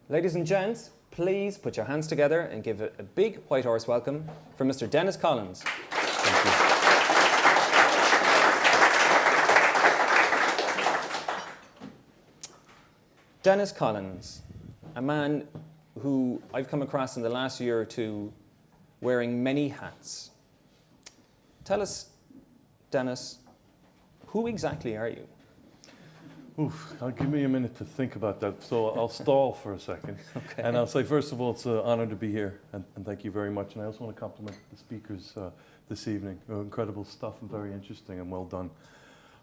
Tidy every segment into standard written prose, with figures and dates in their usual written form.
Ladies and gents, please put your hands together and give a big white horse welcome for Mr. Denis Collins. Thank you. Denis Collins, a man who I've come across in the last year or two wearing many hats. Tell us, Denis, who exactly are you? Oof, give me a minute to think about that. So I'll stall for a second. Okay. And I'll say, first of all, it's an honor to be here, and thank you very much. And I also want to compliment the speakers this evening. Incredible stuff and very interesting and well done.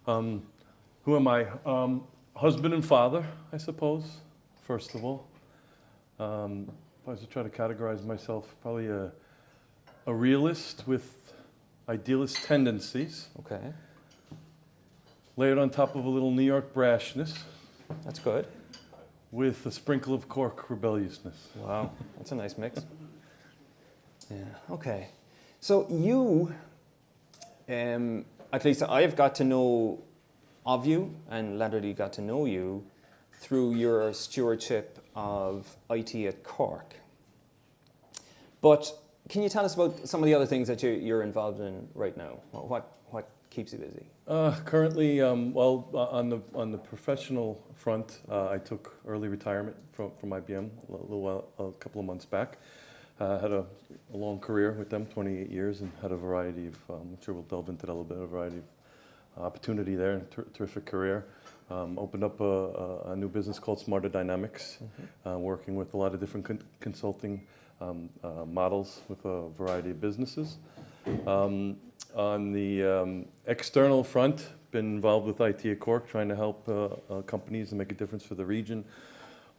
Who am I? Husband and father, I suppose, first of all. If I was to try to categorize myself, probably a realist with idealist tendencies. Okay, Layered on top of a little New York brashness that's good. with a sprinkle of Cork rebelliousness. Wow, that's a nice mix. Yeah, okay. So you, at least I've got to know of you and latterly got to know you through your stewardship of IT at Cork. But can you tell us about some of the other things that you're involved in right now? What keeps you busy? Currently, on the professional front, I took early retirement from IBM a couple of months back. Had a long career with them, 28 years, and had a variety of, I'm sure we'll delve into that a little bit, a variety of opportunity there, and terrific career. Opened up a new business called Smarter Dynamics, working with a lot of different consulting models with a variety of businesses. On the external front, been involved with IT at Cork, trying to help companies and make a difference for the region.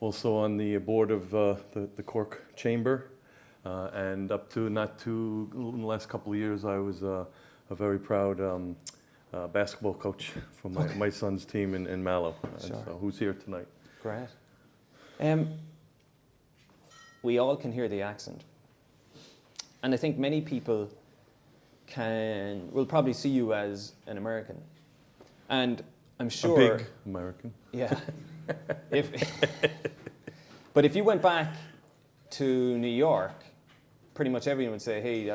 Also on the board of the Cork Chamber, and up to in the last couple of years, I was a very proud basketball coach for my son's team in Mallow, Sure. so who's here tonight. Great. We all can hear the accent. And I think many people will probably see you as an American. And I'm sure... A big American. Yeah. But if you went back to New York, pretty much everyone would say, hey,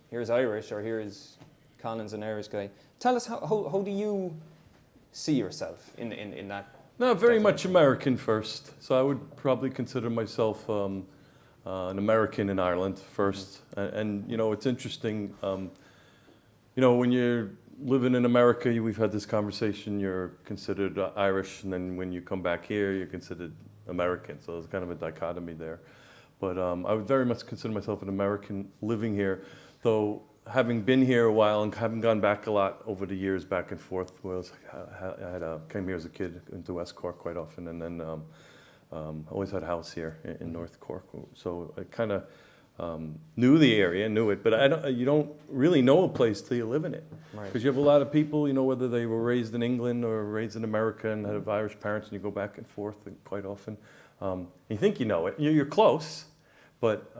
here's Irish, or here's Collins, an Irish guy. Tell us, how do you see yourself in that? No, very much American first. So I would probably consider myself an American in Ireland first. And you know, it's interesting, you know, when you're living in America, we've had this conversation, you're considered Irish, and then when you come back here, you're considered American. So there's kind of a dichotomy there. But I would very much consider myself an American living here, though having been here a while and having gone back a lot over the years, back and forth. I came here as a kid into West Cork quite often, and then always had a house here in North Cork. So I kind of knew the area, knew it, but you don't really know a place till you live in it. Because you have a lot of people, you know, whether they were raised in England or raised in America and have Irish parents, and you go back and forth quite often. You think you know it. You're close, but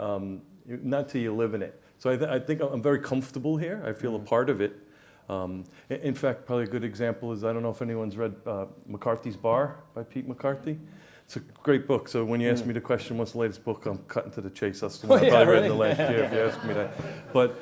not till you live in it. So I think I'm very comfortable here. I feel a part of it. In fact, probably a good example is, I don't know if anyone's read McCarthy's Bar by Pete McCarthy. It's a great book. So when you ask me the question, what's the latest book, I'm cutting to the chase. That's the one I probably read in the last year, if you ask me that. But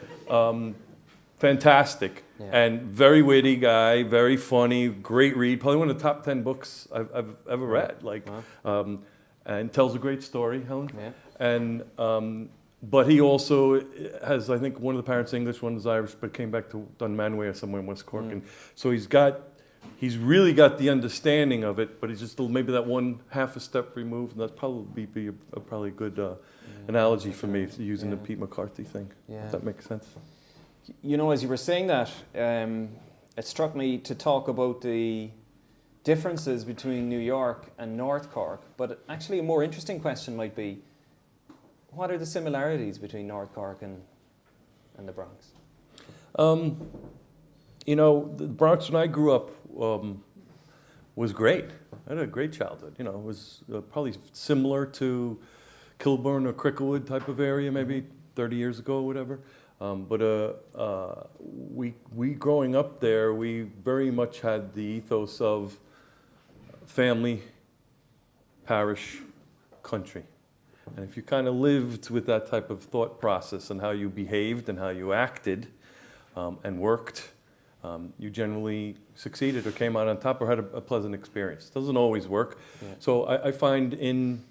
fantastic, and very witty guy, very funny, great read. Probably one of the top 10 books I've ever read. Like, and tells a great story, Helen. Yeah. And but he also has, I think, one of the parents English, one is Irish, but came back to Dunmanway or somewhere in West Cork. And so he's really got the understanding of it, but he's just maybe that half a step removed, and that's probably be a probably good analogy for me, using the Pete McCarthy thing. Yeah. If that makes sense. You know, as you were saying that, it struck me to talk about the differences between New York and North Cork, but actually a more interesting question might be, what are the similarities between North Cork and the Bronx? You know, the Bronx, when I grew up, was great. I had a great childhood. You know, it was probably similar to Kilburn or Cricklewood type of area, maybe 30 years ago or whatever. But we growing up there, we very much had the ethos of family, parish, country. And if you kind of lived with that type of thought process and how you behaved and how you acted and worked, you generally succeeded or came out on top or had a pleasant experience. It doesn't always work. Yeah. So I find in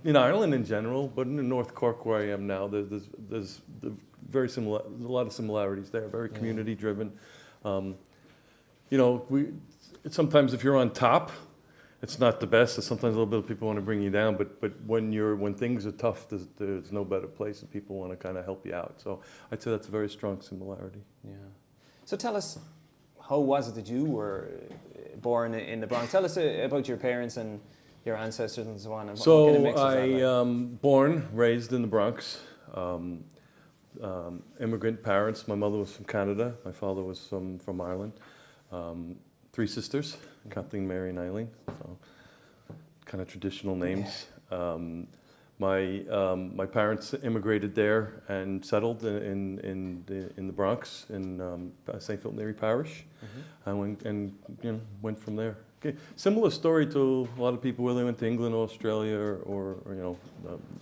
Ireland in general, but in North Cork where I am now, there's very similar, there's a lot of similarities there, very community driven. You know, sometimes if you're on top, it's not the best. So sometimes a little bit of people want to bring you down, but when things are tough, there's no better place, and people want to kind of help you out. So I'd say that's a very strong similarity. Yeah. So tell us, how was it that you were born in the Bronx? Tell us about your parents and your ancestors and so on. And So what kind of mix was that like? Born, raised in the Bronx. Immigrant parents. My mother was from Canada. My father was from Ireland. 3 sisters, Kathleen, Mary, and Eileen. So kind of traditional names. My parents immigrated there and settled in the Bronx in St. Philip Neri Parish, and went from there. Okay. Similar story to a lot of people where they went to England, Australia, or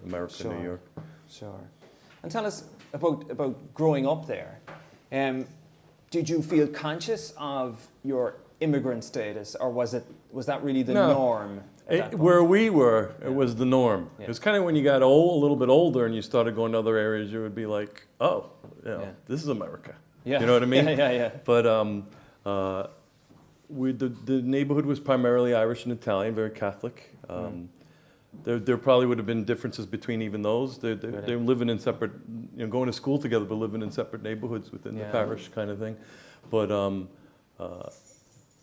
America, Sure. New York. Sure. And tell us about growing up there. Did you feel conscious of your immigrant status, or was that really the norm? Where we were, it was the norm. Yeah. It was kind of when you got a little bit older and you started going to other areas, you would be like, oh, this is America. Yeah. You know what I mean? Yeah. But the neighborhood was primarily Irish and Italian, very Catholic. There probably would have been differences between even those. They're living in separate, going to school together, but living in separate neighborhoods within the parish kind of thing. But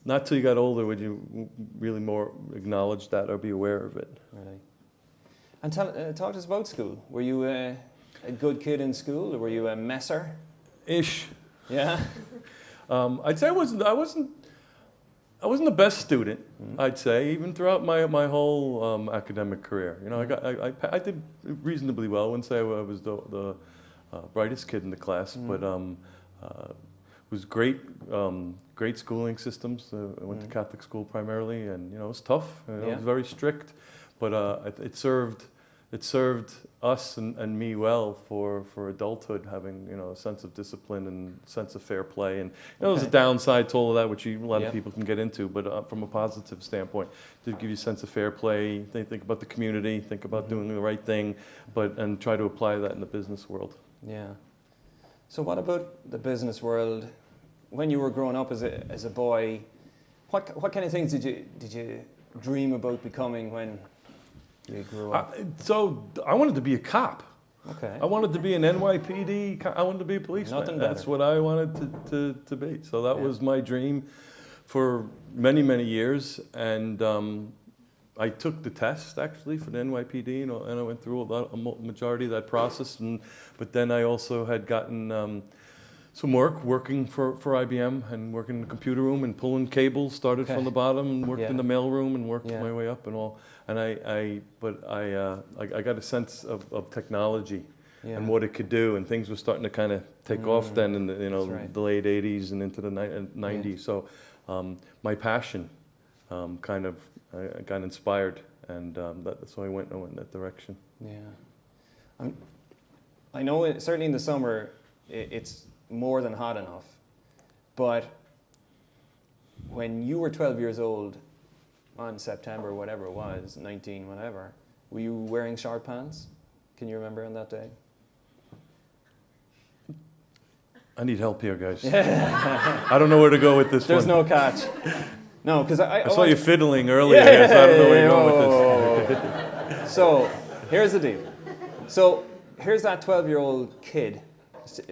not till you got older would you really more acknowledge that or be aware of it. Really. And talk to us about school. Were you a good kid in school, or were you a messer? Ish. Yeah. I'd say I wasn't the best student. I'd say even throughout my whole academic career. I did reasonably well. I wouldn't say I was the brightest kid in the class, but it was great schooling systems. I went to Catholic school primarily, and it was tough. It was very strict, but it served us and me well for adulthood, having a sense of discipline and sense of fair play. And there's a downside to all of that, which a lot of people can get into. But from a positive standpoint, to give you a sense of fair play, think about the community, think about doing the right thing, and try to apply that in the business world. Yeah. So what about the business world? When you were growing up as a boy, what kind of things did you dream about becoming when you grew up? So I wanted to be a cop. Okay. I wanted to be an NYPD. I wanted to be a policeman. Nothing better. That's what I wanted to be. So that was my dream for many, many years. And I took the test actually for the NYPD, and I went through a majority of that process. But then I also had gotten some working for IBM and working in the computer room and pulling cables. Started from the bottom and worked in the mail room and worked my way up and all. And I got a sense of technology and what it could do, and things were starting to kind of take off then in the late '80s and into the '90s. So my passion kind of got inspired, and so I went in that direction. Yeah, I know certainly in the summer it's more than hot enough, but when you were 12 years old on September, whatever it was, 19, whatever, were you wearing short pants? Can you remember on that day? I need help here, guys. I don't know where to go with this There's one. no catch. No, because I saw you fiddling earlier, so I don't know where you're going with this. So, here's the deal. So, here's that 12-year-old kid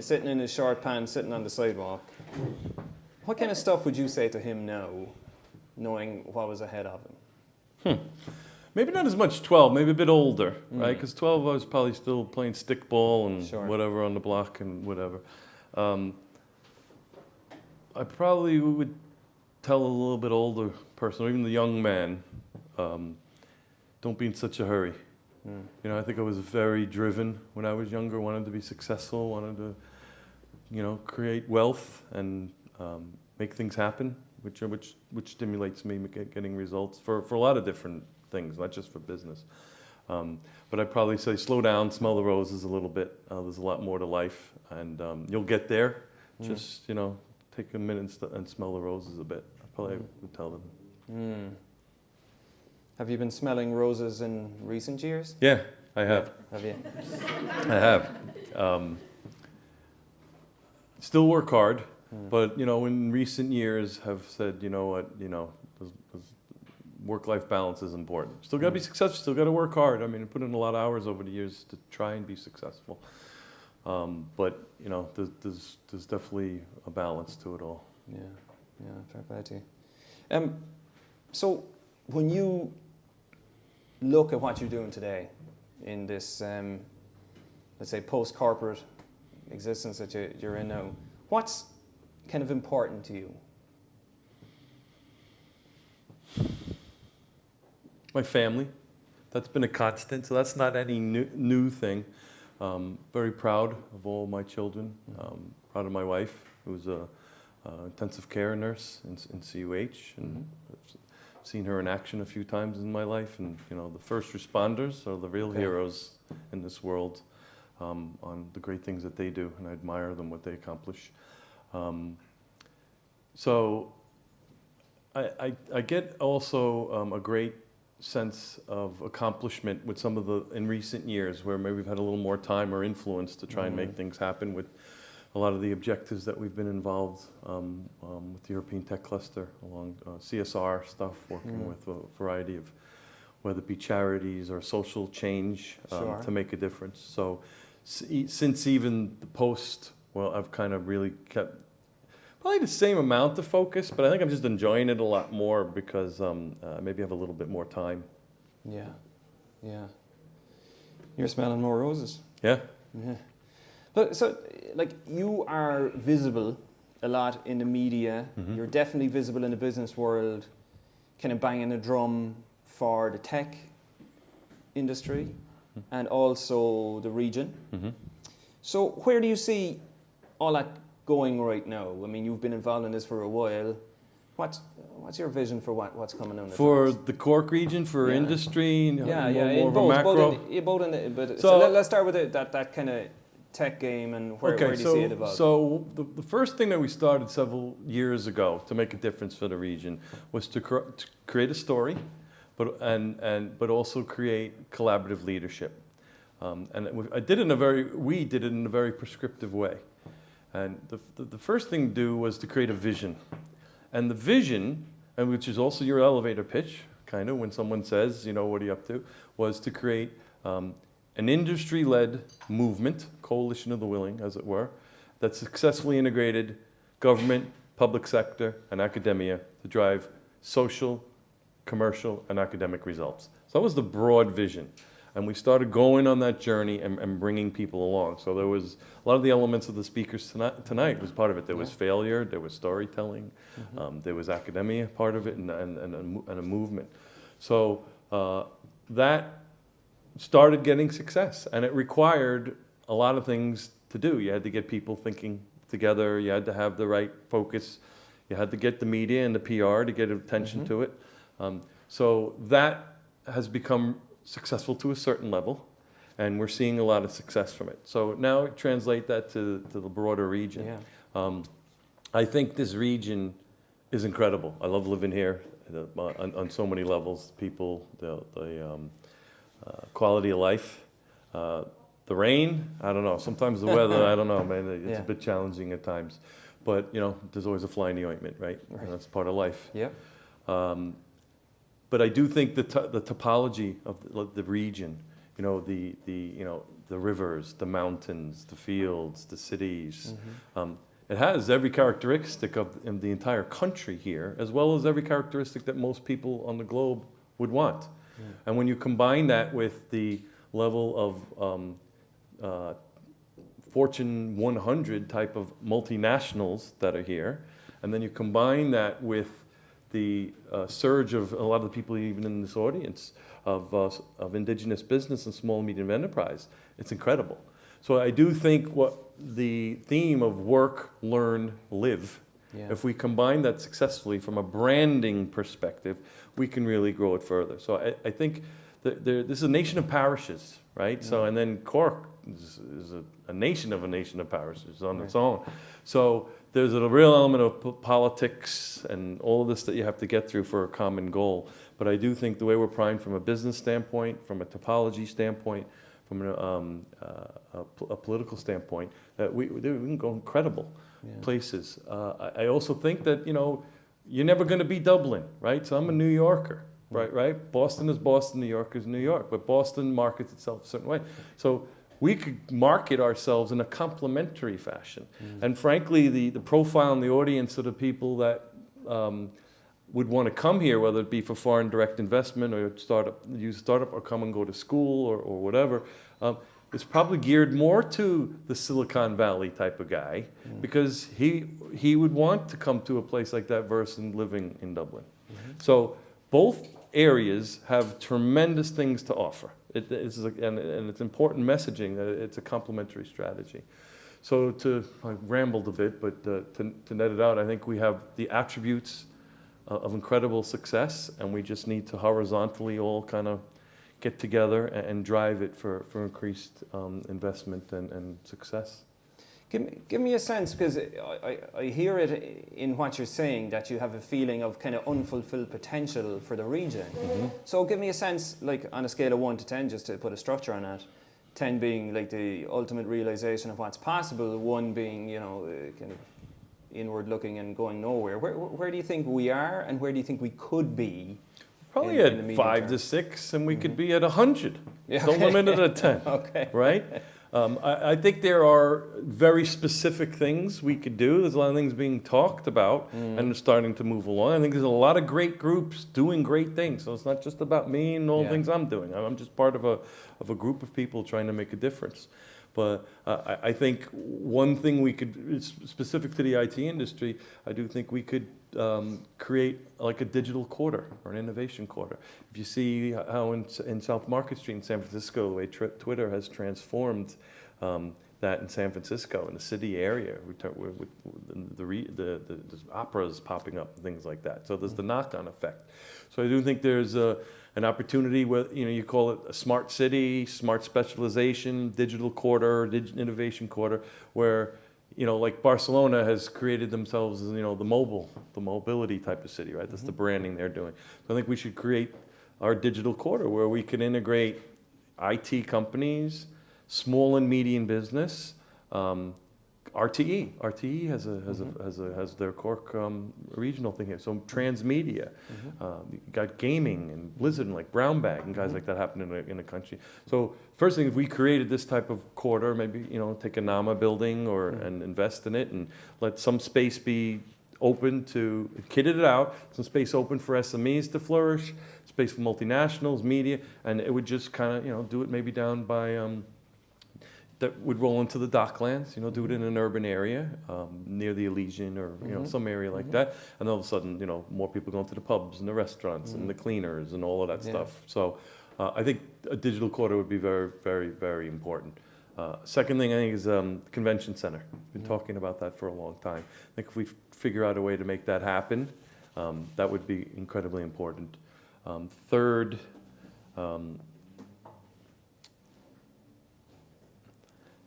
sitting in his short pants, sitting on the sidewalk. What kind of stuff would you say to him now, knowing what was ahead of him? Maybe not as much 12, maybe a bit older, right? Because 12 I was probably still playing stickball and whatever on the block and whatever. I probably would tell a little bit older person, or even the young man, don't be in such a hurry. I think I was very driven when I was younger, wanted to be successful, wanted to, create wealth and make things happen, which stimulates me getting results for a lot of different things, not just for business. But I'd probably say slow down, smell the roses a little bit. There's a lot more to life, and you'll get there. Just, take a minute and smell the roses a bit. I probably would tell them. Have you been smelling roses in recent years? Yeah, I have. Have you? I have. Still work hard, but in recent years have said, work-life balance is important. Still got to be successful. Still got to work hard. I mean, I put in a lot of hours over the years to try and be successful. But there's definitely a balance to it all. Yeah, fair play to you. So when you look at what you're doing today in this, let's say, post-corporate existence that you're in now, what's kind of important to you? My family, that's been a constant, so that's not any new thing. Very proud of all my children, proud of my wife, who's a intensive care nurse in CUH, and I've seen her in action a few times in my life, and the first responders are the real heroes in this world, on the great things that they do, and I admire them, what they accomplish. So I get also a great sense of accomplishment with some of in recent years where maybe we've had a little more time or influence to try and make things happen with a lot of the objectives that we've been involved with the European Tech Cluster along CSR stuff, working with a variety of, whether it be charities or social change to make a difference. So since even the post, I've kind of really kept probably the same amount of focus, but I think I'm just enjoying it a lot more because maybe I have a little bit more time. Yeah. You're smelling more roses. Yeah. But so, you are visible a lot in the media. You're definitely visible in the business world, kind of banging a drum for the tech industry and also the region. So where do you see all that going right now? I mean, you've been involved in this for a while. What's your vision for what's coming on? For the Cork region, for industry, more of a macro? So let's start with that kind of tech game, and where do you see it evolve? So the first thing that we started several years ago to make a difference for the region was to create a story, but also create collaborative leadership. And we did it in a very prescriptive way. And the first thing to do was to create a vision. And the vision, and which is also your elevator pitch, kind of when someone says, what are you up to, was to create an industry-led movement, coalition of the willing, as it were, that successfully integrated government, public sector, and academia to drive social, commercial, and academic results. So that was the broad vision. And we started going on that journey and bringing people along. So there was a lot of the elements of the speakers tonight was part of it. There was failure, there was storytelling, there was academia part of it, and a movement. So that started getting success, and it required a lot of things to do. You had to get people thinking together. You had to have the right focus. You had to get the media and the PR to get attention to it. So that has become successful to a certain level, and we're seeing a lot of success from it. So now translate that to the broader region. I think this region is incredible. I love living here on so many levels. People, the quality of life, the rain. I don't know. Sometimes the weather. I don't know, man. It's a bit challenging at times, but there's always a fly in the ointment, right? And that's part of life. But I do think the topology of the region, the rivers, the mountains, the fields, the cities, it has every characteristic of the entire country here, as well as every characteristic that most people on the globe would want. And when you combine that with the level of Fortune 100 type of multinationals that are here, and then you combine that with the surge of a lot of the people even in this audience of indigenous business and small and medium enterprise, it's incredible. So I do think what the theme of work, learn, live, if we combine that successfully from a branding perspective, we can really grow it further. So I think this is a nation of parishes, right? So, and then Cork is a nation of parishes on its own. So there's a real element of politics and all of this that you have to get through for a common goal. But I do think the way we're primed from a business standpoint, from a topology standpoint, from a political standpoint, that we can go incredible places. I also think that, you're never going to be Dublin, right? So I'm a New Yorker, right? Boston is Boston, New York is New York, but Boston markets itself a certain way. So we could market ourselves in a complementary fashion. And frankly, the profile and the audience of the people that would want to come here, whether it be for foreign direct investment or use a startup or come and go to school or whatever, is probably geared more to the Silicon Valley type of guy, because he would want to come to a place like that versus living in Dublin. So both areas have tremendous things to offer. And it's important messaging that it's a complementary strategy. So I rambled a bit, but to net it out, I think we have the attributes of incredible success, and we just need to horizontally all kind of get together and drive it for increased investment and success. Give me a sense, because I hear it in what you're saying, that you have a feeling of kind of unfulfilled potential for the region. So give me a sense, like on a scale of 1 to 10, just to put a structure on that. 10 being like the ultimate realization of what's possible, 1 being, kind of inward looking and going nowhere. Where do you think we are, and where do you think we could be? Probably at 5 to 6, and we could be at 100. Don't limit it at 10. Okay. Right? I think there are very specific things we could do. There's a lot of things being talked about and starting to move along. I think there's a lot of great groups doing great things. So it's not just about me and all the things I'm doing. I'm just part of a group of people trying to make a difference. But I think one thing we could, specific to the IT industry, I do think we could create like a digital quarter or an innovation quarter. If you see how in South Market Street in San Francisco, the way Twitter has transformed that in San Francisco, in the city area, with the operas popping up and things like that. So there's the knock-on effect. So I do think there's an opportunity where, you call it a smart city, smart specialization, digital quarter, innovation quarter, where, like Barcelona has created themselves as, the mobility type of city, right? That's the branding they're doing. So I think we should create our digital quarter where we can integrate IT companies, small and medium business, RTE. RTE has their Cork regional thing here. So transmedia, you got gaming and Blizzard and like Brown Bag and guys like that happening in the country. So first thing, if we created this type of quarter, maybe take a NAMA building and invest in it and let some space be open to, kitted it out, some space open for SMEs to flourish, space for multinationals, media, and it would just kind of do it maybe down by. That would roll into the docklands, do it in an urban area near the Elysian or some area like that, and all of a sudden, more people going to the pubs and the restaurants and the cleaners and all of that stuff. So I think a digital quarter would be very, very, very important. Second thing I think is convention center. Been talking about that for a long time. I think if we figure out a way to make that happen, that would be incredibly important. Third.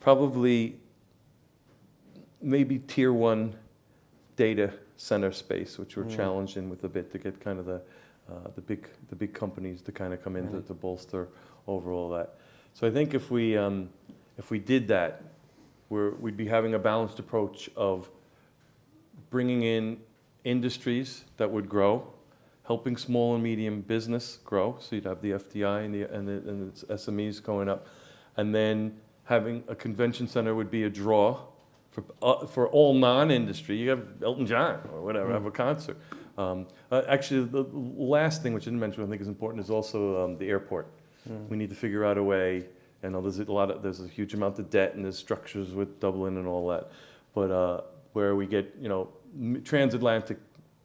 Probably maybe tier 1 data center space, which we're challenged in with a bit to get kind of the big companies to kind of come in to bolster overall that. So I think if we did that, we'd be having a balanced approach of bringing in industries that would grow, helping small and medium business grow. So you'd have the FDI and the SMEs going up, and then having a convention center would be a draw for all non-industry. You have Elton John or whatever, have a concert. Actually, the last thing, which I didn't mention, I think is important, is also the airport. We need to figure out a way. I know there's a huge amount of debt and there's structures with Dublin and all that, but where we get transatlantic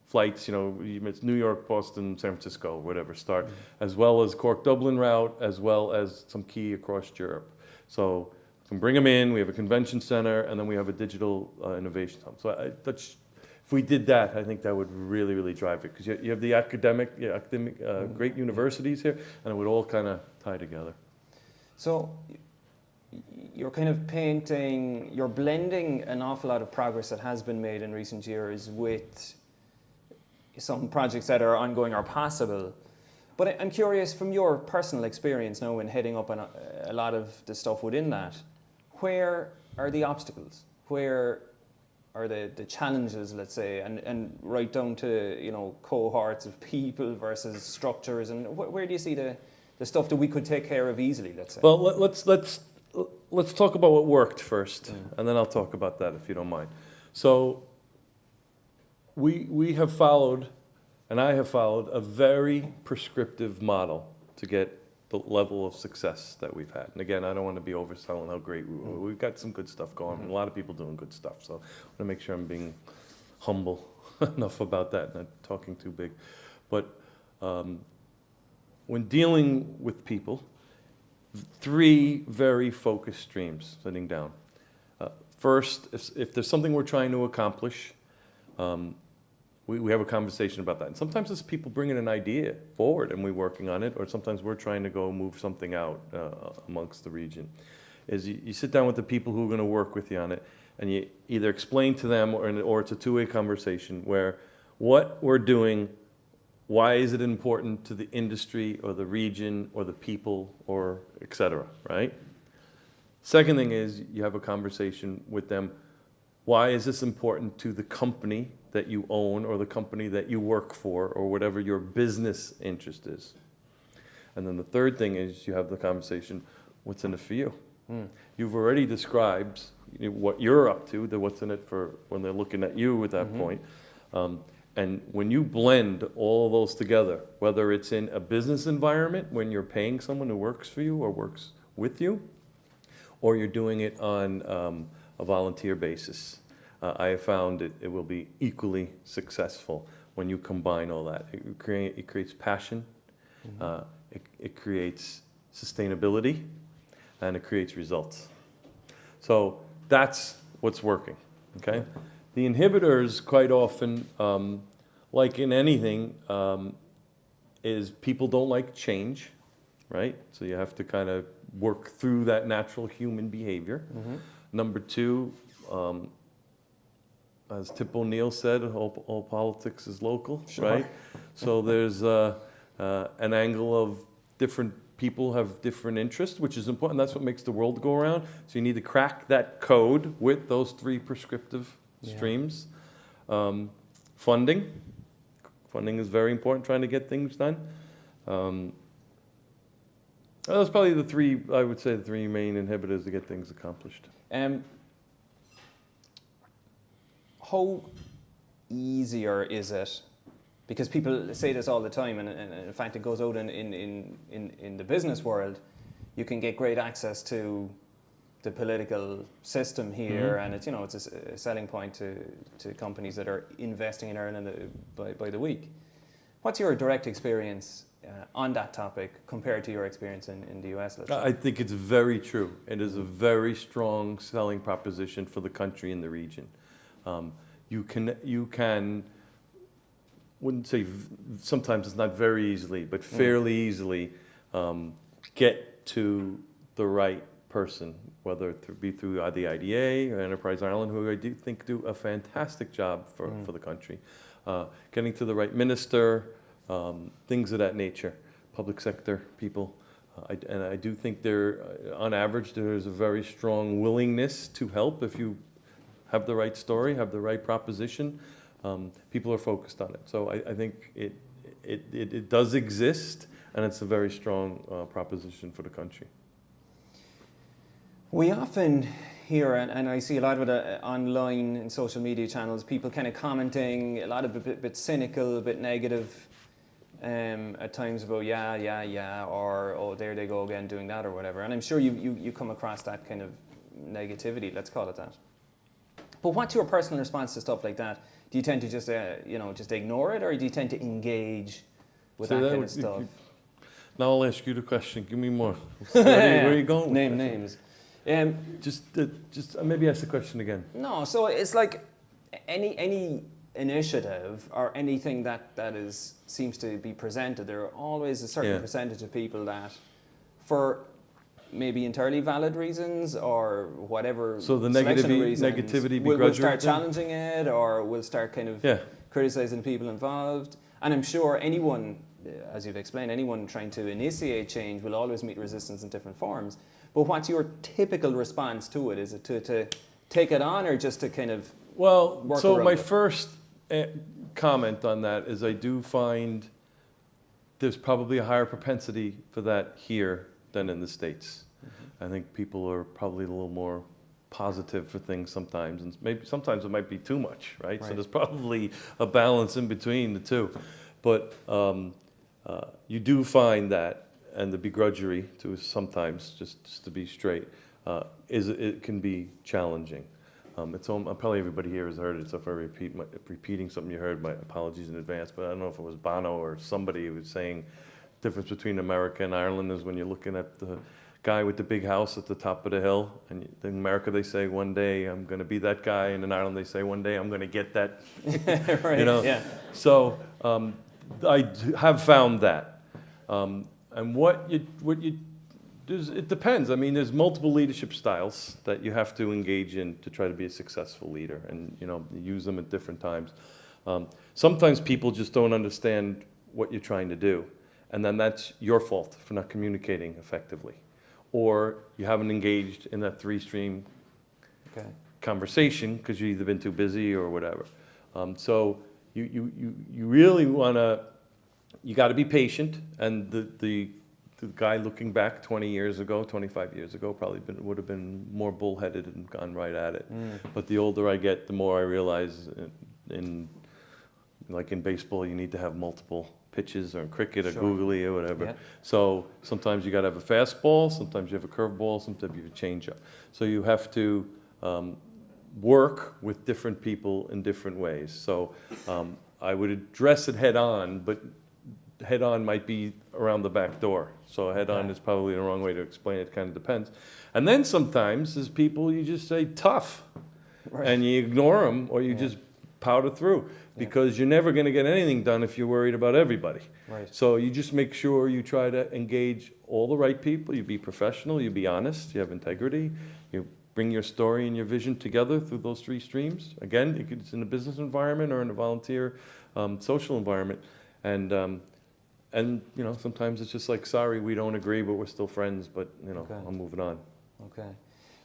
flights, it's New York, Boston, San Francisco, whatever, start, as well as Cork-Dublin route, as well as some key across Europe. So we can bring them in, we have a convention center, and then we have a digital innovation hub. So If we did that, I think that would really, really drive it. Because you have the academic great universities here, and it would all kind of tie together. So you're kind of painting, you're blending an awful lot of progress that has been made in recent years with some projects that are ongoing or possible. But I'm curious, from your personal experience now in heading up a lot of the stuff within that, where are the obstacles? Where are the challenges, let's say, and right down to, you know, cohorts of people versus structures, and where do you see the stuff that we could take care of easily, let's say? Well, let's talk about what worked first, and then I'll talk about that if you don't mind. So we have followed, and I have followed, a very prescriptive model to get the level of success that we've had. And again, I don't want to be overselling how great we've got some good stuff going, and a lot of people doing good stuff. So I want to make sure I'm being humble enough about that, not talking too big. But when dealing with people, 3 very focused streams sitting down. First, if there's something we're trying to accomplish, we have a conversation about that. And sometimes it's people bringing an idea forward and we're working on it, or sometimes we're trying to go move something out amongst the region. Is you sit down with the people who are going to work with you on it, and you either explain to them, or it's a two-way conversation where what we're doing, why is it important to the industry or the region or the people or et cetera, right? Second thing is you have a conversation with them. Why is this important to the company that you own or the company that you work for or whatever your business interest is? And then the third thing is you have the conversation, what's in it for you? You've already described what you're up to, what's in it for when they're looking at you at that point. And when you blend all those together, whether it's in a business environment when you're paying someone who works for you or works with you, or you're doing it on a volunteer basis, I have found it will be equally successful when you combine all that. It creates passion, it creates sustainability, and it creates results. So that's what's working, okay? The inhibitors quite often, like in anything, is people don't like change, right? So you have to kind of work through that natural human behavior. Number 2, as Tip O'Neill said, all politics is local, right? So there's an angle of different people have different interests, which is important. That's what makes the world go around. So you need to crack that code with those 3 prescriptive streams. Funding is very important, trying to get things done. Those probably the 3, I would say, the 3 main inhibitors to get things accomplished. How easier is it? Because people say this all the time, and in fact it goes out in the business world. You can get great access to the political system here, and it's, you know, it's a selling point to companies that are investing in Ireland by the week. What's your direct experience on that topic compared to your experience in the US? Let's say? I think it's very true. It is a very strong selling proposition for the country and the region. You can, wouldn't say sometimes it's not very easily, but fairly easily get to the right person, whether it be through the IDA or Enterprise Ireland, who I do think do a fantastic job for the country. Getting to the right minister, things of that nature, public sector people. And I do think on average, there's a very strong willingness to help if you have the right story, have the right proposition. People are focused on it. So I think it does exist, and it's a very strong proposition for the country. We often hear, and I see a lot of it online in social media channels, people kind of commenting, a lot of a bit cynical, a bit negative at times about or oh, there they go again doing that or whatever. And I'm sure you come across that kind of negativity, let's call it that. But what's your personal response to stuff like that? Do you tend to just just ignore it, or do you tend to engage with that kind of stuff? Now I'll ask you the question. Give me more. Where are you going? Name names. Just maybe ask the question again. No, so it's like any initiative or anything that seems to be presented, there are always a certain percentage of people that, for maybe entirely valid reasons or whatever, So the reasons, negativity, will start begrudgery, challenging it, or will start kind of criticizing people involved. And I'm sure anyone, as you've explained, anyone trying to initiate change will always meet resistance in different forms. But what's your typical response to it? Is it to take it on, or just to kind of work so around my it? first comment on that is I do find there's probably a higher propensity for that here than in the States. I think people are probably a little more positive for things sometimes, and maybe sometimes it might be too much, right? So there's probably a balance in between the two. But you do find that, and the begrudgery to sometimes, just to be straight, it can be challenging. Probably everybody here has heard it, so if I repeating something you heard, my apologies in advance, but I don't know if it was Bono or somebody who was saying the difference between America and Ireland is when you're looking at the guy with the big house at the top of the hill, and in America they say one day I'm going to be that guy, and in Ireland they say one day I'm going to get that. Right, you know? yeah. So I have found that, and it depends. I mean, there's multiple leadership styles that you have to engage in to try to be a successful leader, and you use them at different times. Sometimes people just don't understand what you're trying to do, and then that's your fault for not communicating effectively, or you haven't engaged in that three-stream conversation because you've either been too busy or whatever. So you really you got to be patient, and the guy looking back 20 years ago, 25 years ago, probably would have been more bullheaded and gone right at it. But the older I get, the more I realize like in baseball, you need to have multiple pitches, or in cricket or googly or whatever. Yeah. So sometimes you got to have a fastball, sometimes you have a curveball, sometimes you have a changeup. So you have to work with different people in different ways. So I would address it head on, but head on might be around the back door. So head on is probably the wrong way to explain it, kind of depends. And then sometimes there's people you just say tough, and you ignore them, or you just powder through, because you're never going to get anything done if you're worried about everybody. Right. So you just make sure you try to engage all the right people, you be professional, you be honest, you have integrity, you bring your story and your vision together through those three streams. Again, it's in a business environment or in a volunteer social environment. And sometimes it's just like, sorry, we don't agree, but we're still friends, but I'm moving on. Okay.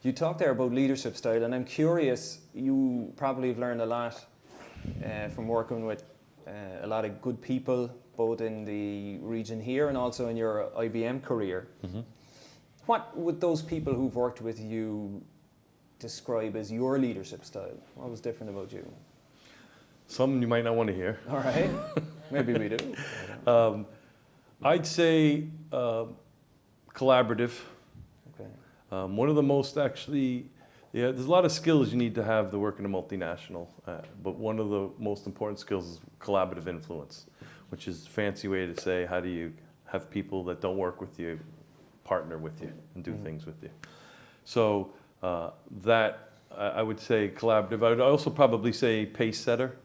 You talked there about leadership style, and I'm curious, you probably have learned a lot from working with a lot of good people, both in the region here and also in your IBM career. Mm-hmm. What would those people who've worked with you describe as your leadership style? What was different about you? Something you might not want to hear. All right. Maybe we do. I'd say collaborative. Okay. One of the most there's a lot of skills you need to have to work in a multinational, but one of the most important skills is collaborative influence, which is a fancy way to say how do you have people that don't work with you partner with you and do things with you. So that I would say collaborative. I would also probably say pace setter.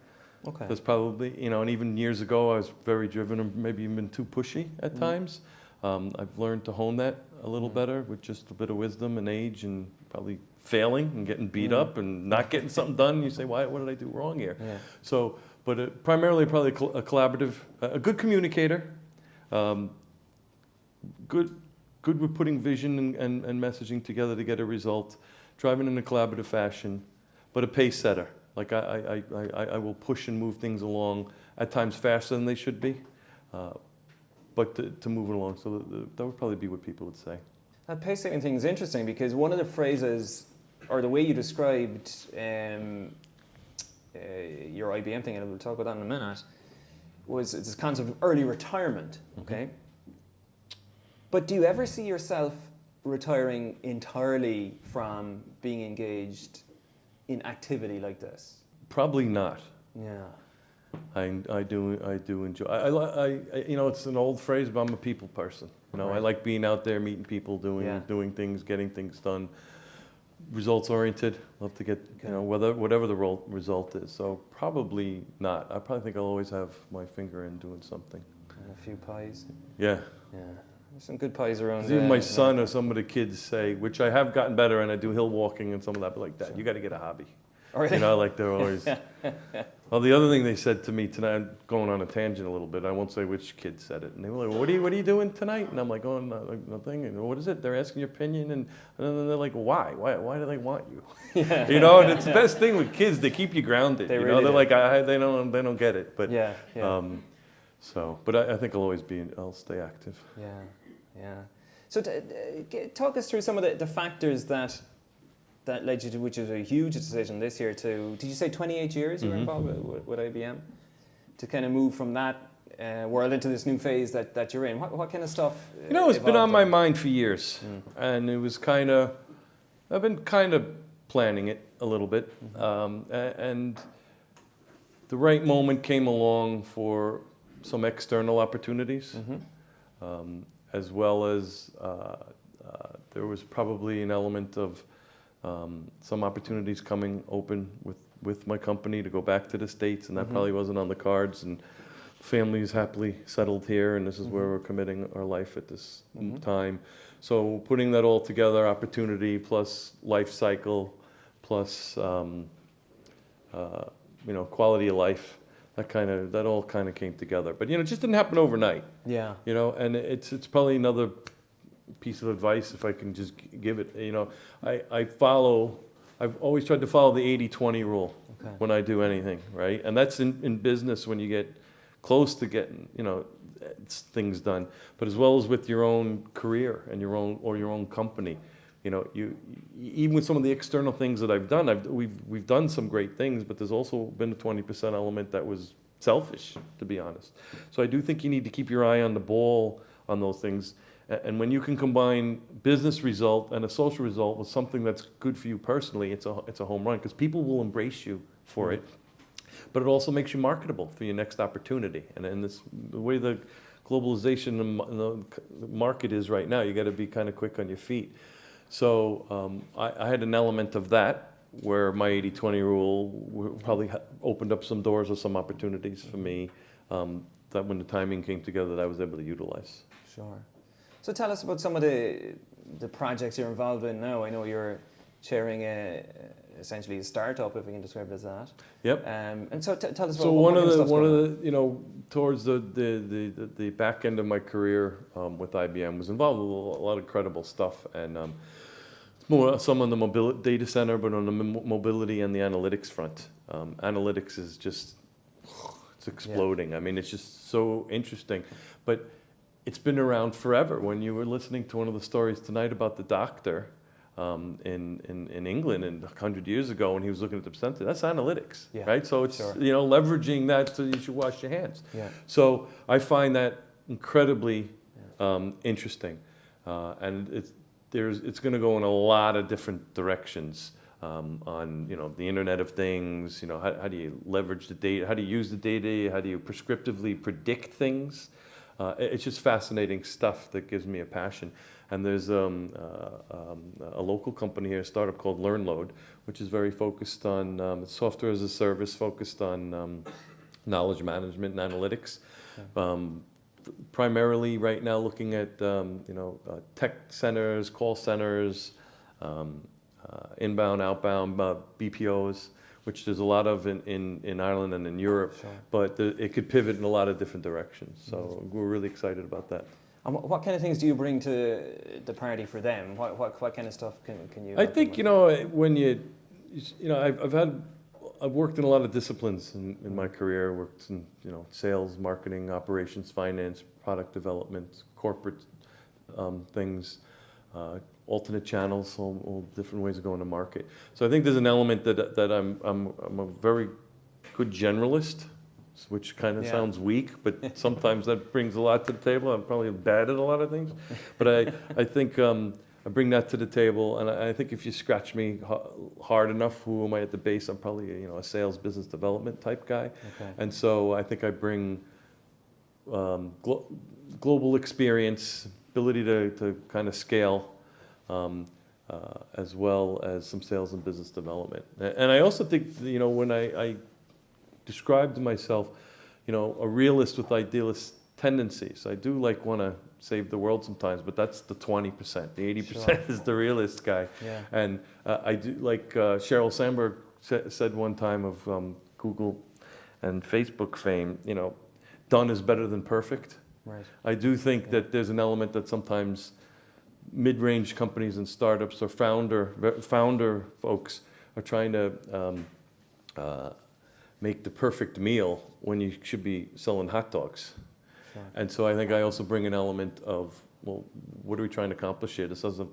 Okay. That's probably, and even years ago I was very driven and maybe even too pushy at times. I've learned to hone that a little better with just a bit of wisdom and age, and probably failing and getting beat up and not getting something done. You say, what did I do wrong here? Yeah. So, but primarily probably a collaborative, a good communicator, good with putting vision and messaging together to get a result, driving in a collaborative fashion, but a pace setter. Like I will push and move things along at times faster than they should be, but to move it along. So that would probably be what people would say. That pace setting thing is interesting, because one of the phrases, or the way you described your IBM thing, and we'll talk about that in a minute, was this concept of early retirement. Okay. But do you ever see yourself retiring entirely from being engaged in activity like this? Probably not. Yeah. I do enjoy. I it's an old phrase, but I'm a people person. Right. I like being out there, meeting people, doing things, getting things done. results oriented. Love to get, Okay. you know, whatever the result is. So probably not. I probably think I'll always have my finger in doing something. And a few pies. Yeah. Yeah. There's some good pies around. Even my son or some of the kids say, which I have gotten better, and I do hill walking and some of that, but like, Dad, Sure. you got to get a hobby. Oh, really? You know, like they're always. Well, the other thing they said to me tonight, I'm going on a tangent a little bit. I won't say which kid said it, and they were like, "What are you doing tonight?" And I'm like, "Oh, nothing." And what is it? They're asking your opinion, and then they're like, "Why? Why do they want you?" Yeah. You know, and it's the best thing with kids. They keep you grounded. They You know, really they're do. like, they don't get it, but Yeah. Yeah. so, but I think I'll stay active. Yeah. Yeah. So talk us through some of the factors that led you to, which is a huge decision this year, to, did you say 28 years you were involved with IBM? To kind of move from that world into this new phase that you're in. What kind of stuff? You know, it's been on evolved my there? mind for years, and it was I've been kind of planning it a little bit, and the right moment came along for some external opportunities, as well as there was probably an element of some opportunities coming open with my company to go back to the States, and that probably wasn't on the cards. And family is happily settled here, and this is where we're committing our life at this time. So putting that all together, opportunity plus life cycle plus quality of life, that all kind of came together. But it just didn't happen overnight. Yeah. And it's probably another piece of advice, if I can just give it. I've always tried to follow the 80-20 rule when I do anything, right? And that's in business when you get close to getting, things done, but as well as with your own career and your own company. You even with some of the external things that I've done, we've done some great things, but there's also been a 20% element that was selfish, to be honest. So I do think you need to keep your eye on the ball on those things. And when you can combine business result and a social result with something that's good for you personally, it's a home run, because people will embrace you for it. But it also makes you marketable for your next opportunity. And the way the globalization and the market is right now, you got to be kind of quick on your feet. So I had an element of that, where my 80-20 rule probably opened up some doors or some opportunities for me, that when the timing came together, that I was able to utilize. Sure. So tell us about some of the projects you're involved in now. I know you're chairing essentially a startup, if we can describe it as that. Yep. And so tell us about So what one of stuff's going on. the towards the back end of my career with IBM was involved with a lot of incredible stuff, and more some on the data center, but on the mobility and the analytics front. Analytics is just it's exploding. I mean, it's just so interesting, but it's been around forever. When you were listening to one of the stories tonight about the doctor in England and 100 years ago when he was looking at the placenta, that's analytics, right? So it's leveraging that, so you should wash your hands. Yeah. So I find that incredibly interesting, and it's going to go in a lot of different directions. On the Internet of Things, how do you leverage the data? How do you use the data? How do you prescriptively predict things? It's just fascinating stuff that gives me a passion. And there's a local company here, a startup called LearnLoad, which is very focused on software as a service, focused on knowledge management and analytics. Primarily right now looking at tech centers, call centers, inbound, outbound, BPOs, which there's a lot of in Ireland and in Europe, but it could pivot in a lot of different directions. So we're really excited about that. And what kind of things do you bring to the party for them? What kind of stuff can you? I think when I've worked in a lot of disciplines in my career. Worked in sales, marketing, operations, finance, product development, corporate things. Alternate channels, all different ways of going to market. So I think there's an element that I'm a very good generalist, which kind of sounds weak, but sometimes that brings a lot to the table. I'm probably bad at a lot of things, but I think I bring that to the table, and I think if you scratch me hard enough, who am I at the base? I'm probably a sales, business development type guy, and so I think I bring global experience, ability to kind of scale. as well as some sales and business development. And I also think, you know, when I described myself, you know, a realist with idealist tendencies. I do like want to save the world sometimes, but that's the 20%. The 80% is the realist guy. Yeah. And I do like Sheryl Sandberg said one time of Google and Facebook fame, you know, done is better than perfect. Right. I do think that there's an element that sometimes mid-range companies and startups or founder folks are trying to make the perfect meal when you should be selling hot dogs. Sure. And so I think I also bring an element of, well, what are we trying to accomplish here? This doesn't have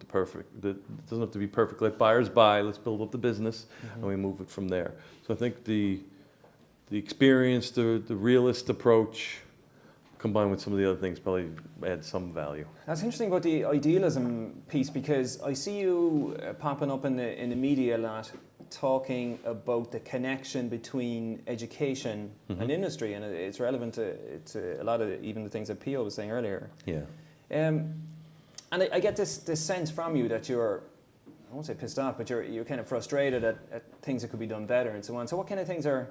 to be perfect. Let buyers buy, let's build up the business, and we move it from there. So I think the experience, the realist approach, combined with some of the other things, probably add some value. That's interesting about the idealism piece, because I see you popping up in the media a lot, talking about the connection between education and industry, and it's relevant to a lot of even the things that Pio was saying earlier. Yeah. And I get this sense from you that you're, I won't say pissed off, but you're kind of frustrated at things that could be done better and so on. So what kind of things are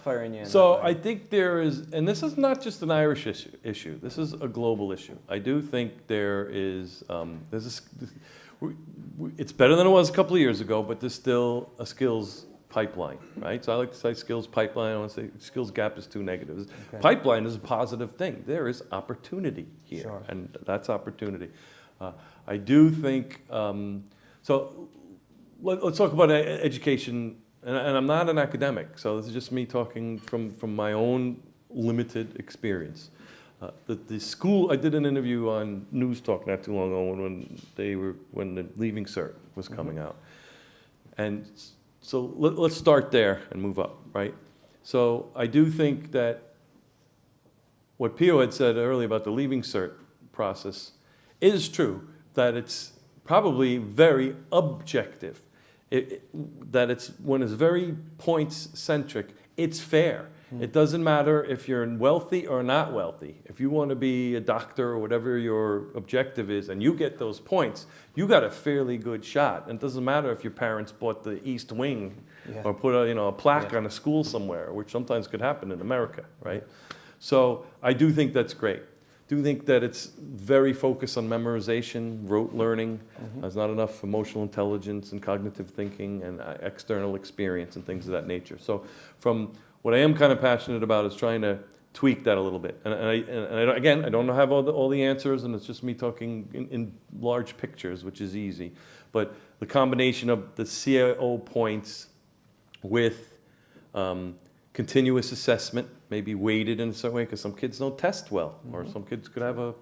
firing you in so that way? I think there is, and this is not just an Irish issue. This is a global issue. I do think there is, it's better than it was a couple of years ago, but there's still a skills pipeline, right? So I like to say skills pipeline. I want to say skills gap is too negative. Okay. Pipeline is a positive thing. There is opportunity here, sure. And that's opportunity. I do think, so let's talk about education. And I'm not an academic, so this is just me talking from my own limited experience. The school, I did an interview on News Talk not too long ago when the Leaving Cert was coming out. And so let's start there and move up, right? So I do think that what Pio had said earlier about the Leaving Cert process is true, that it's probably very objective. That when it's very points-centric, it's fair. It doesn't matter if you're wealthy or not wealthy. If you want to be a doctor or whatever your objective is, and you get those points, you got a fairly good shot. And it doesn't matter if your parents bought the East Wing or put a plaque on a school somewhere, which sometimes could happen in America, right? So I do think that's great. Do think that it's very focused on memorization, rote learning. There's not enough emotional intelligence and cognitive thinking and external experience and things of that nature. So from what I am kind of passionate about is trying to tweak that a little bit. And I don't have all the answers, and it's just me talking in large pictures, which is easy. But the combination of the CIO points with continuous assessment, maybe weighted in a certain way, because some kids don't test well, or some kids could have a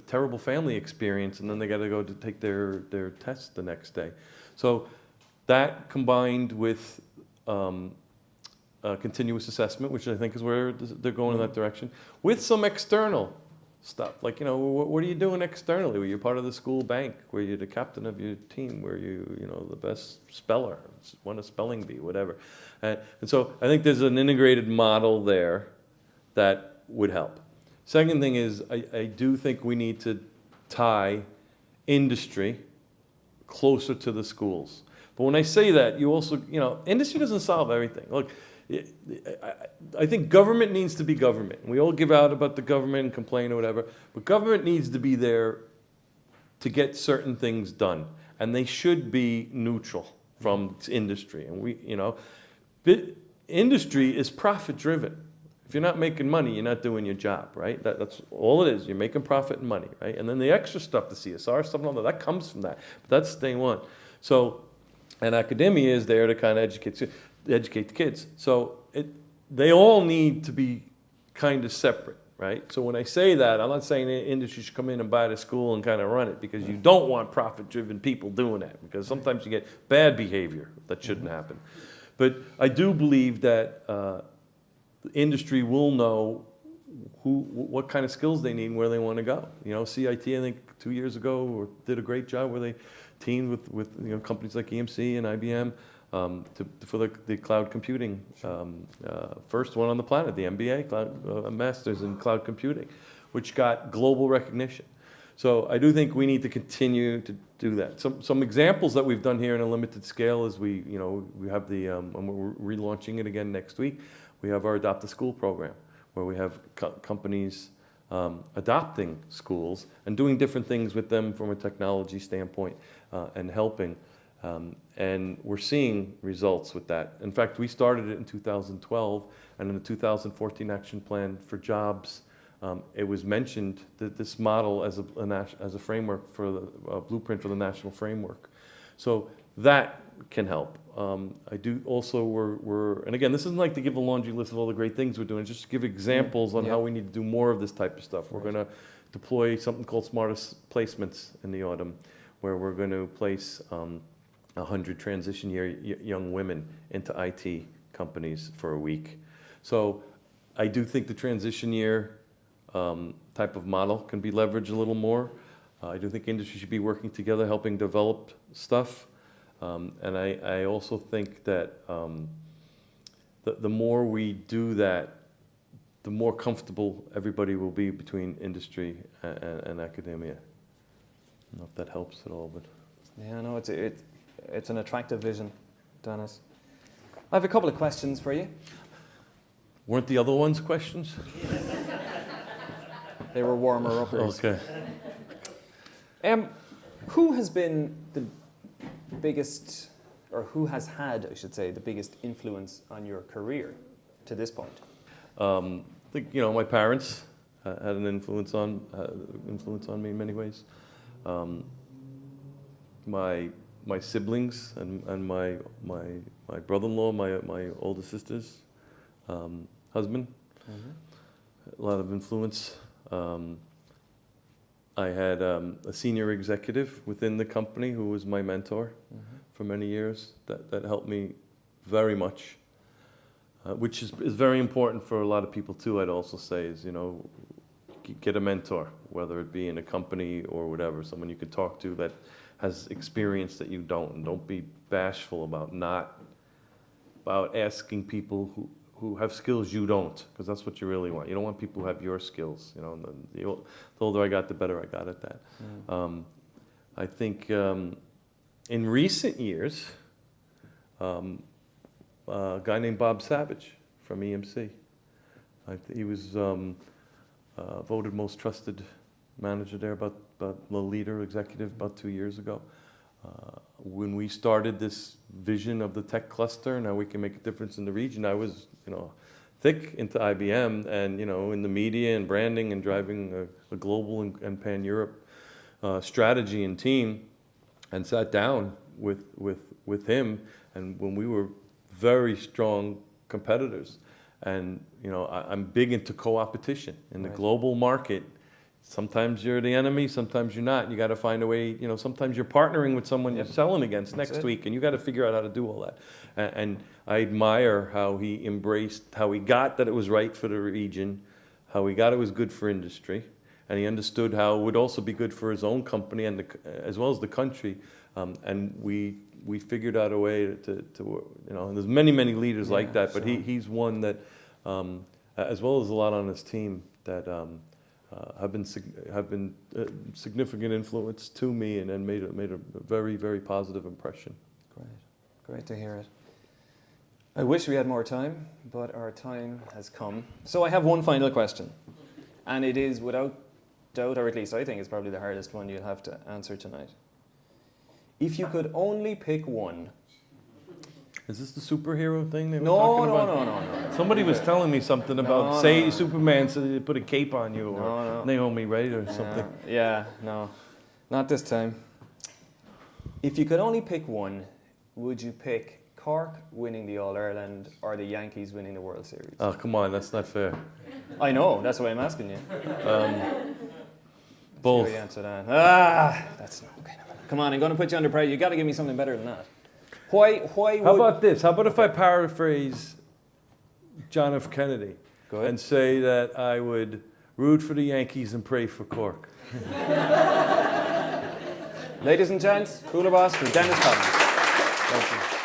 terrible family experience, and then they got to go to take their test the next day. So that combined with continuous assessment, which I think is where they're going in that direction, with some external stuff. Like, what are you doing externally? Were you part of the school bank? Were you the captain of your team? Were you, the best speller? Won a spelling bee, whatever. And so I think there's an integrated model there that would help. Second thing is, I do think we need to tie industry closer to the schools. But when I say that, you also, industry doesn't solve everything. Look, I think government needs to be government. We all give out about the government and complain or whatever, but government needs to be there to get certain things done, and they should be neutral from industry. And industry is profit driven. If you're not making money, you're not doing your job, right? That's all it is. You're making profit and money, right? And then the extra stuff, the CSR stuff, and all that comes from that. But that's day one. So, and academia is there to kind of educate the kids. So they all need to be kind of separate, right? So when I say that, I'm not saying the industry should come in and buy the school and kind of run it, because you don't want profit-driven people doing that, because sometimes you get bad behavior that shouldn't happen. But I do believe that the industry will know what kind of skills they need and where they want to go. CIT, I think 2 years ago, did a great job where they teamed with companies like EMC and IBM for the cloud computing. First one on the planet, the MBA, a master's in cloud computing, which got global recognition. So I do think we need to continue to do that. Some examples that we've done here in a limited scale is we have and we're relaunching it again next week. We have our Adopt a School program, where we have companies adopting schools and doing different things with them from a technology standpoint and helping. And we're seeing results with that. In fact, we started it in 2012, and in the 2014 Action Plan for Jobs, it was mentioned that this model as a framework for the blueprint for the national framework. So that can help. I do also, and again, this isn't like to give a laundry list of all the great things we're doing, just to give examples on how we need to do more of this type of stuff. We're going to deploy something called Smartest Placements in the autumn, where we're going to place 100 transition year young women into IT companies for a week. So I do think the transition year type of model can be leveraged a little more. I do think industry should be working together, helping develop stuff. And I also think that the more we do that, the more comfortable everybody will be between industry and academia. I don't know if that helps at all, but yeah, no, it's an attractive vision, Denis. I have a couple of questions for you. Weren't the other ones questions? They were warmer-uppers. Okay. Who has been the biggest, or who has had, I should say, the biggest influence on your career to this point? I think my parents had an influence on me in many ways. My siblings and my brother-in-law, my older sister's husband, a lot of influence. I had a senior executive within the company who was my mentor for many years. That helped me very much, which is very important for a lot of people too. I'd also say is get a mentor, whether it be in a company or whatever, someone you could talk to that has experience that you don't, and don't be bashful about asking people who have skills you don't, because that's what you really want. You don't want people who have your skills. The older I got, the better I got at that. I think in recent years, a guy named Bob Savage from EMC. He was voted most trusted manager there, about the leader, executive, about 2 years ago. When we started this vision of the tech cluster and how we can make a difference in the region, I was, thick into IBM and, in the media and branding and driving a global and pan-Europe strategy and team, and sat down with him, and when we were very strong competitors. And, I'm big into co-opetition in the global market. Sometimes you're the enemy, sometimes you're not. You got to find a way, sometimes you're partnering with someone you're selling against next week, and you got to figure out how to do all that. And I admire how he embraced, how he got that it was right for the region, how he got it was good for industry, and he understood how it would also be good for his own company and as well as the country. And we figured out a way to and there's many leaders like that, but he's one that, as well as a lot on his team that. Have been significant influence to me and made a very, very positive impression. Great to hear it. I wish we had more time, but our time has come. So I have one final question, and it is without doubt, or at least I think it's probably the hardest one you'll have to answer tonight. If you could only pick one. Is this the superhero thing they were talking about? No. Somebody was telling me something about, Superman said they put a cape on you, or Naomi, right, or something. No, not this time. If you could only pick one, would you pick Cork winning the All-Ireland or the Yankees winning the World Series? Oh, come on, that's not fair. I know, that's why I'm asking you. Both. Sure you answer that. That's not okay. Come on, I'm going to put you under pressure. You got to give me something better than that. Why How about this? How about if I paraphrase John F. Kennedy and say that I would root for the Yankees and pray for Cork? Ladies and gents, Cooler Boss for Denis Collins. Thank you.